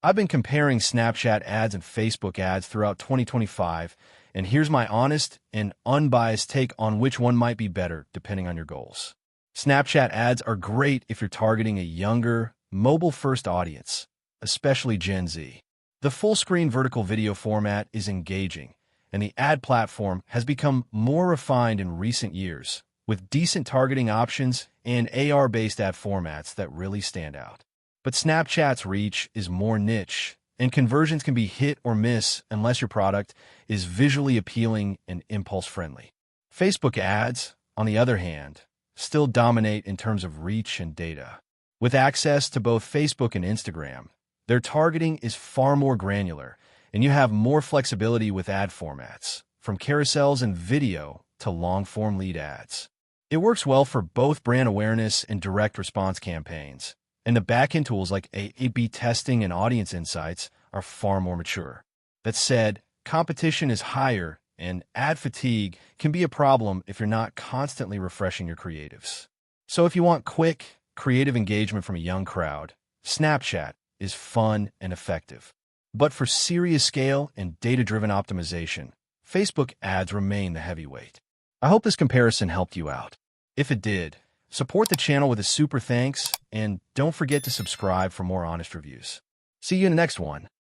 I've been comparing Snapchat ads and Facebook ads throughout 2025, and here's my honest and unbiased take on which one might be better depending on your goals. Snapchat ads are great if you're targeting a younger, mobile-first audience, especially Gen Z. The full-screen vertical video format is engaging, and the ad platform has become more refined in recent years, with decent targeting options and AR-based ad formats that really stand out. But Snapchat's reach is more niche, and conversions can be hit or miss unless your product is visually appealing and impulse-friendly. Facebook ads, on the other hand, still dominate in terms of reach and data. With access to both Facebook and Instagram, their targeting is far more granular, and you have more flexibility with ad formats, from carousels and video to long-form lead ads. It works well for both brand awareness and direct response campaigns, and the back-end tools like A/B testing and audience insights are far more mature. That said, competition is higher, and ad fatigue can be a problem if you're not constantly refreshing your creatives. So if you want quick, creative engagement from a young crowd, Snapchat is fun and effective. But for serious scale and data-driven optimization, Facebook ads remain the heavyweight. I hope this comparison helped you out. If it did, support the channel with a super thanks, and don't forget to subscribe for more honest reviews. See you in the next one.